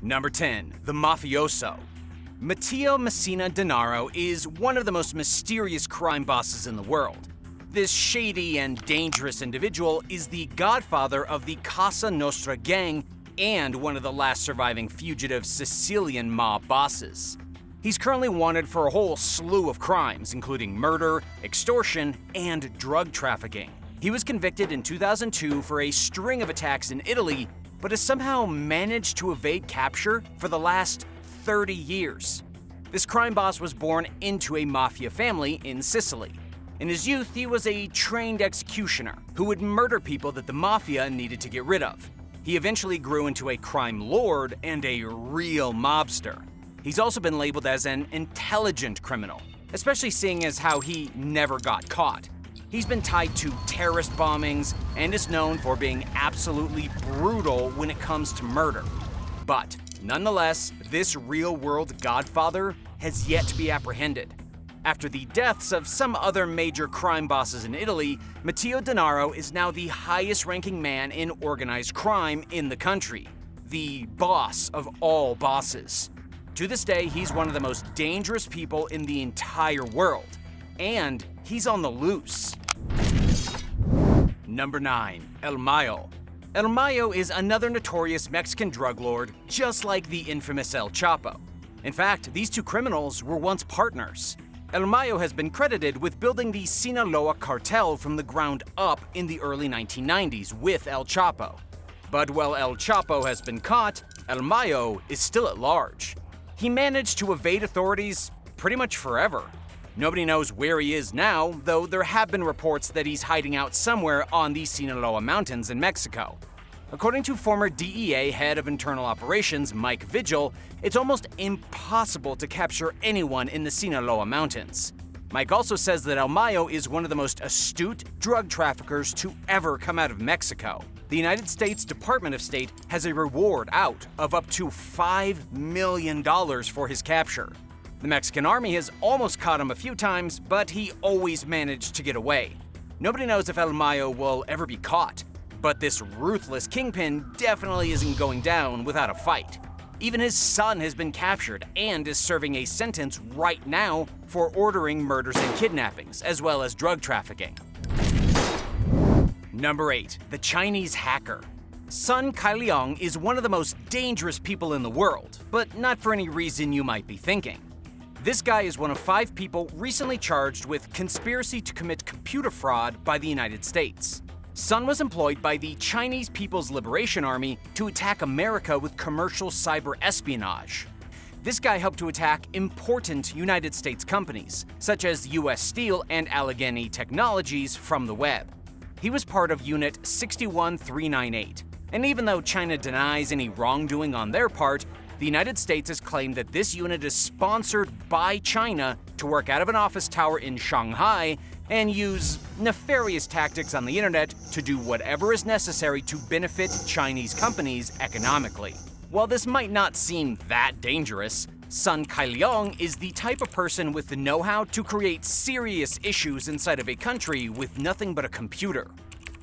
Number 10. The Mafioso. Matteo Messina Denaro is one of the most mysterious crime bosses in the world. This shady and dangerous individual is the godfather of the Casa Nostra gang and one of the last surviving fugitive Sicilian mob bosses. He's currently wanted for a whole slew of crimes, including murder, extortion, and drug trafficking. He was convicted in 2002 for a string of attacks in Italy, but has somehow managed to evade capture for the last 30 years. This crime boss was born into a mafia family in Sicily. In his youth, he was a trained executioner who would murder people that the mafia needed to get rid of. He eventually grew into a crime lord and a real mobster. He's also been labeled as an intelligent criminal, especially seeing as how he never got caught. He's been tied to terrorist bombings and is known for being absolutely brutal when it comes to murder. But nonetheless, this real-world godfather has yet to be apprehended. After the deaths of some other major crime bosses in Italy, Matteo Denaro is now the highest-ranking man in organized crime in the country, the boss of all bosses. To this day, he's one of the most dangerous people in the entire world, and he's on the loose. Number 9. El Mayo. El Mayo is another notorious Mexican drug lord, just like the infamous El Chapo. In fact, these two criminals were once partners. El Mayo has been credited with building the Sinaloa cartel from the ground up in the early 1990s with El Chapo. But while El Chapo has been caught, El Mayo is still at large. He managed to evade authorities pretty much forever. Nobody knows where he is now, though there have been reports that he's hiding out somewhere on the Sinaloa Mountains in Mexico. According to former DEA head of internal operations Mike Vigil, it's almost impossible to capture anyone in the Sinaloa Mountains. Mike also says that El Mayo is one of the most astute drug traffickers to ever come out of Mexico. The United States Department of State has a reward out of up to $5 million for his capture. The Mexican army has almost caught him a few times, but he always managed to get away. Nobody knows if El Mayo will ever be caught, but this ruthless kingpin definitely isn't going down without a fight. Even his son has been captured and is serving a sentence right now for ordering murders and kidnappings, as well as drug trafficking. Number 8. The Chinese hacker. Sun Kailiang is one of the most dangerous people in the world, but not for any reason you might be thinking. This guy is one of 5 people recently charged with conspiracy to commit computer fraud by the United States. Sun was employed by the Chinese People's Liberation Army to attack America with commercial cyber espionage. This guy helped to attack important United States companies, such as US Steel and Allegheny Technologies, from the web. He was part of Unit 61398, and even though China denies any wrongdoing on their part, the United States has claimed that this unit is sponsored by China to work out of an office tower in Shanghai and use nefarious tactics on the internet to do whatever is necessary to benefit Chinese companies economically. While this might not seem that dangerous, Sun Kailiang is the type of person with the know-how to create serious issues inside of a country with nothing but a computer.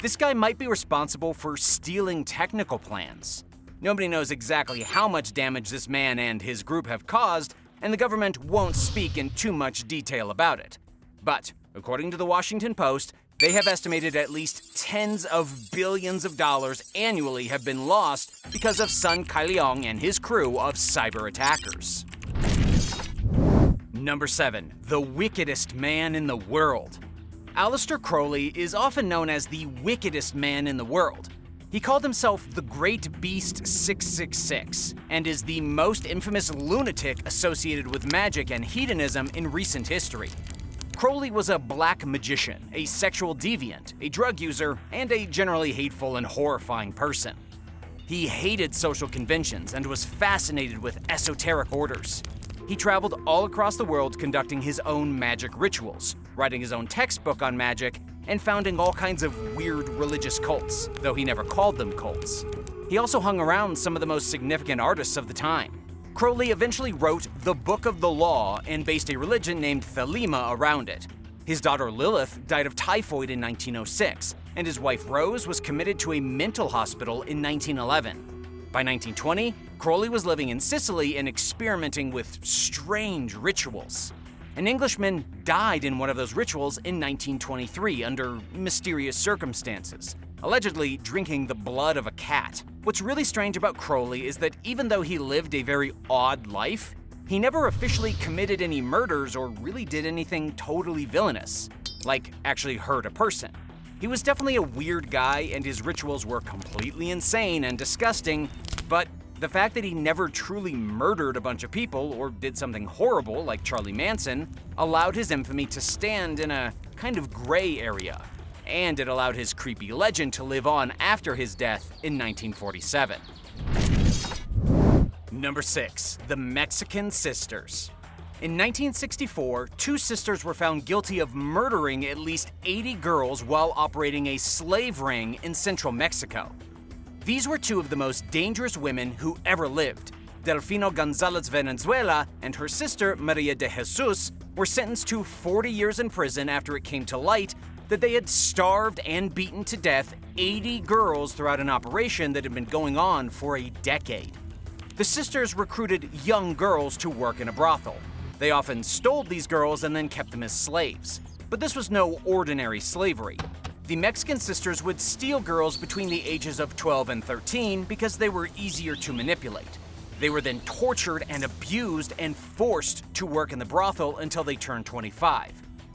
This guy might be responsible for stealing technical plans. Nobody knows exactly how much damage this man and his group have caused, and the government won't speak in too much detail about it. But, according to the Washington Post, they have estimated at least tens of billions of dollars annually have been lost because of Sun Kailiang and his crew of cyber attackers. Number 7. The wickedest man in the world. Aleister Crowley is often known as the wickedest man in the world. He called himself the Great Beast 666 and is the most infamous lunatic associated with magic and hedonism in recent history. Crowley was a black magician, a sexual deviant, a drug user, and a generally hateful and horrifying person. He hated social conventions and was fascinated with esoteric orders. He traveled all across the world conducting his own magic rituals, writing his own textbook on magic, and founding all kinds of weird religious cults, though he never called them cults. He also hung around some of the most significant artists of the time. Crowley eventually wrote the Book of the Law and based a religion named Thelema around it. His daughter Lilith died of typhoid in 1906, and his wife Rose was committed to a mental hospital in 1911. By 1920, Crowley was living in Sicily and experimenting with strange rituals. An Englishman died in one of those rituals in 1923 under mysterious circumstances, allegedly drinking the blood of a cat. What's really strange about Crowley is that even though he lived a very odd life, he never officially committed any murders or really did anything totally villainous, like actually hurt a person. He was definitely a weird guy and his rituals were completely insane and disgusting, but the fact that he never truly murdered a bunch of people or did something horrible like Charlie Manson allowed his infamy to stand in a kind of gray area, and it allowed his creepy legend to live on after his death in 1947. Number 6. The Mexican Sisters. In 1964, two sisters were found guilty of murdering at least 80 girls while operating a slave ring in central Mexico. These were two of the most dangerous women who ever lived. Delfino Gonzalez Valenzuela and her sister Maria de Jesus were sentenced to 40 years in prison after it came to light that they had starved and beaten to death 80 girls throughout an operation that had been going on for a decade. The sisters recruited young girls to work in a brothel. They often stole these girls and then kept them as slaves. But this was no ordinary slavery. The Mexican sisters would steal girls between the ages of 12 and 13 because they were easier to manipulate. They were then tortured and abused and forced to work in the brothel until they turned 25,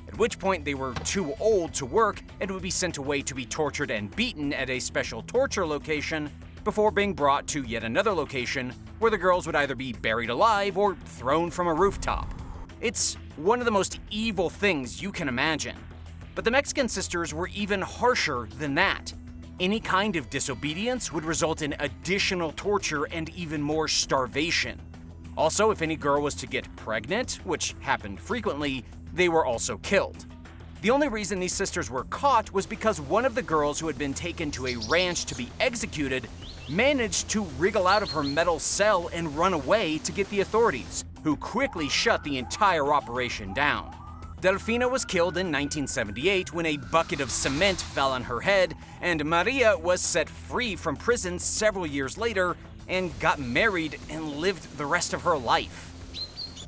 at which point they were too old to work and would be sent away to be tortured and beaten at a special torture location before being brought to yet another location where the girls would either be buried alive or thrown from a rooftop. It's one of the most evil things you can imagine. But the Mexican sisters were even harsher than that. Any kind of disobedience would result in additional torture and even more starvation. Also, if any girl was to get pregnant, which happened frequently, they were also killed. The only reason these sisters were caught was because one of the girls who had been taken to a ranch to be executed managed to wriggle out of her metal cell and run away to get the authorities, who quickly shut the entire operation down. Delfina was killed in 1978 when a bucket of cement fell on her head, and Maria was set free from prison several years later and got married and lived the rest of her life.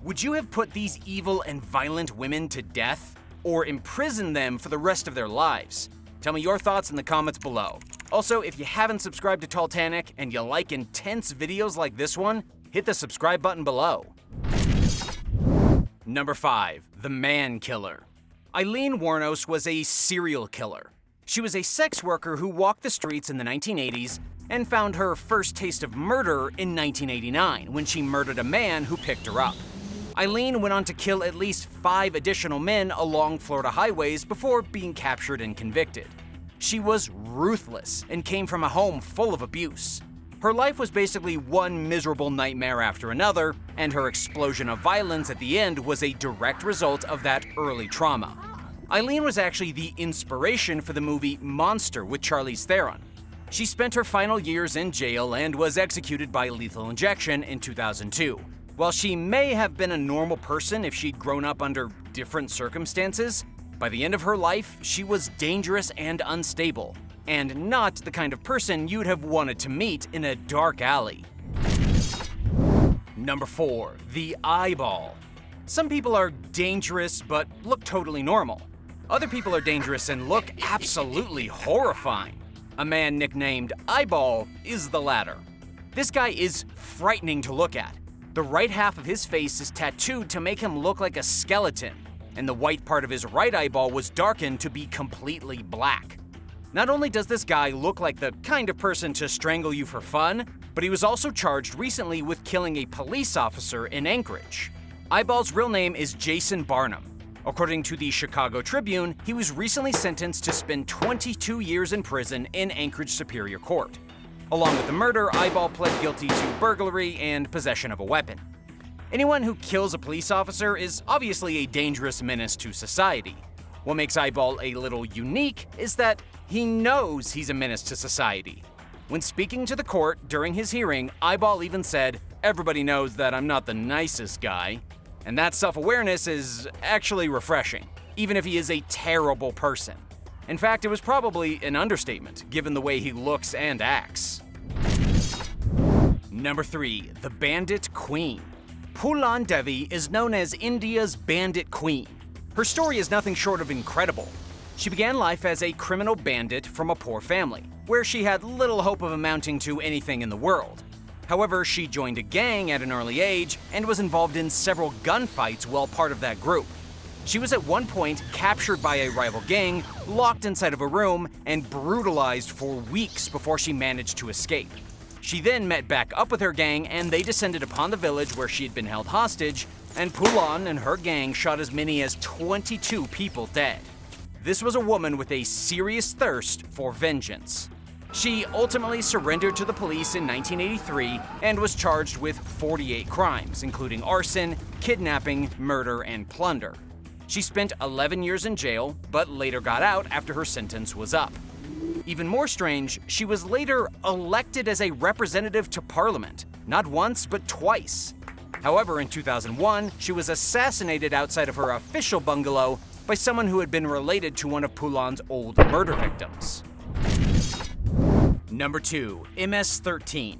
Would you have put these evil and violent women to death, or imprisoned them for the rest of their lives? Tell me your thoughts in the comments below. Also, if you haven't subscribed to Talltanic and you like intense videos like this one, hit the subscribe button below. Number 5. The Man Killer. Eileen Wuornos was a serial killer. She was a sex worker who walked the streets in the 1980s and found her first taste of murder in 1989 when she murdered a man who picked her up. Eileen went on to kill at least 5 additional men along Florida highways before being captured and convicted. She was ruthless and came from a home full of abuse. Her life was basically one miserable nightmare after another, and her explosion of violence at the end was a direct result of that early trauma. Eileen was actually the inspiration for the movie Monster with Charlize Theron. She spent her final years in jail and was executed by lethal injection in 2002. While she may have been a normal person if she'd grown up under different circumstances, by the end of her life, she was dangerous and unstable, and not the kind of person you'd have wanted to meet in a dark alley. Number 4. The Eyeball. Some people are dangerous but look totally normal. Other people are dangerous and look absolutely horrifying. A man nicknamed Eyeball is the latter. This guy is frightening to look at. The right half of his face is tattooed to make him look like a skeleton, and the white part of his right eyeball was darkened to be completely black. Not only does this guy look like the kind of person to strangle you for fun, but he was also charged recently with killing a police officer in Anchorage. Eyeball's real name is Jason Barnum. According to the Chicago Tribune, he was recently sentenced to spend 22 years in prison in Anchorage Superior Court. Along with the murder, Eyeball pled guilty to burglary and possession of a weapon. Anyone who kills a police officer is obviously a dangerous menace to society. What makes Eyeball a little unique is that he knows he's a menace to society. When speaking to the court during his hearing, Eyeball even said, "Everybody knows that I'm not the nicest guy." And that self-awareness is actually refreshing, even if he is a terrible person. In fact, it was probably an understatement, given the way he looks and acts. Number 3. The Bandit Queen. Phoolan Devi is known as India's Bandit Queen. Her story is nothing short of incredible. She began life as a criminal bandit from a poor family, where she had little hope of amounting to anything in the world. However, she joined a gang at an early age and was involved in several gunfights while part of that group. She was at one point captured by a rival gang, locked inside of a room, and brutalized for weeks before she managed to escape. She then met back up with her gang and they descended upon the village where she had been held hostage, and Phoolan and her gang shot as many as 22 people dead. This was a woman with a serious thirst for vengeance. She ultimately surrendered to the police in 1983 and was charged with 48 crimes, including arson, kidnapping, murder, and plunder. She spent 11 years in jail, but later got out after her sentence was up. Even more strange, she was later elected as a representative to parliament, not once, but twice. However, in 2001, she was assassinated outside of her official bungalow by someone who had been related to one of Phoolan's old murder victims. Number 2. MS-13.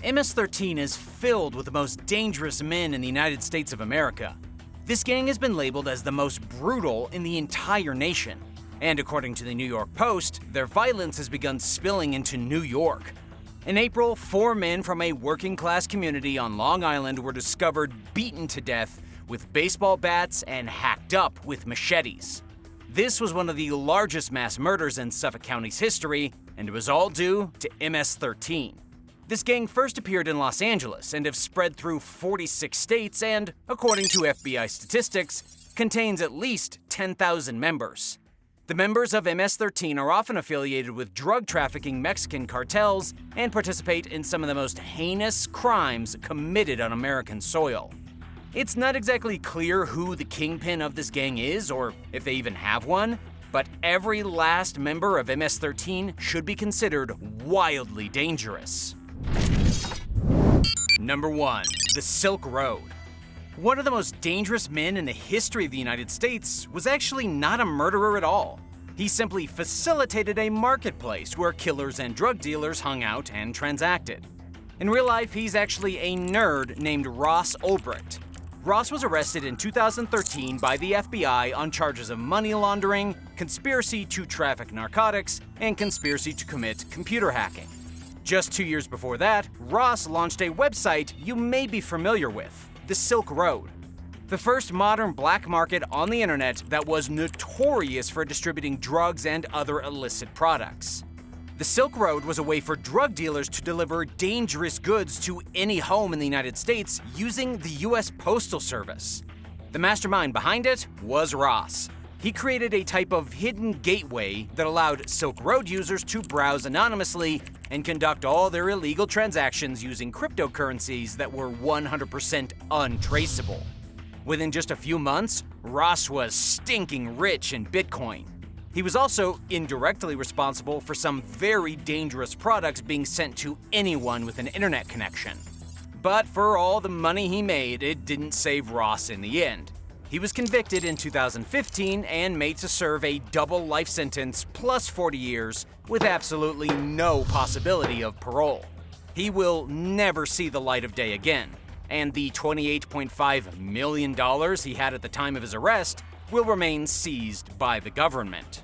MS-13 is filled with the most dangerous men in the United States of America. This gang has been labeled as the most brutal in the entire nation. And according to the New York Post, their violence has begun spilling into New York. In April, 4 men from a working-class community on Long Island were discovered beaten to death with baseball bats and hacked up with machetes. This was one of the largest mass murders in Suffolk County's history, and it was all due to MS-13. This gang first appeared in Los Angeles and have spread through 46 states and, according to FBI statistics, contains at least 10,000 members. The members of MS-13 are often affiliated with drug trafficking Mexican cartels and participate in some of the most heinous crimes committed on American soil. It's not exactly clear who the kingpin of this gang is or if they even have one, but every last member of MS-13 should be considered wildly dangerous. Number 1. The Silk Road. One of the most dangerous men in the history of the United States was actually not a murderer at all. He simply facilitated a marketplace where killers and drug dealers hung out and transacted. In real life, he's actually a nerd named Ross Ulbricht. Ross was arrested in 2013 by the FBI on charges of money laundering, conspiracy to traffic narcotics, and conspiracy to commit computer hacking. Just 2 years before that, Ross launched a website you may be familiar with, the Silk Road, the first modern black market on the internet that was notorious for distributing drugs and other illicit products. The Silk Road was a way for drug dealers to deliver dangerous goods to any home in the United States using the US Postal Service. The mastermind behind it was Ross. He created a type of hidden gateway that allowed Silk Road users to browse anonymously and conduct all their illegal transactions using cryptocurrencies that were 100% untraceable. Within just a few months, Ross was stinking rich in Bitcoin. He was also indirectly responsible for some very dangerous products being sent to anyone with an internet connection. But for all the money he made, it didn't save Ross in the end. He was convicted in 2015 and made to serve a double life sentence plus 40 years with absolutely no possibility of parole. He will never see the light of day again, and the $28.5 million he had at the time of his arrest will remain seized by the government.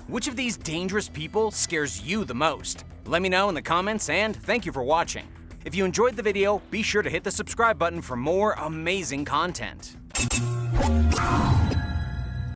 Which of these dangerous people scares you the most? Let me know in the comments, and thank you for watching. If you enjoyed the video, be sure to hit the subscribe button for more amazing content.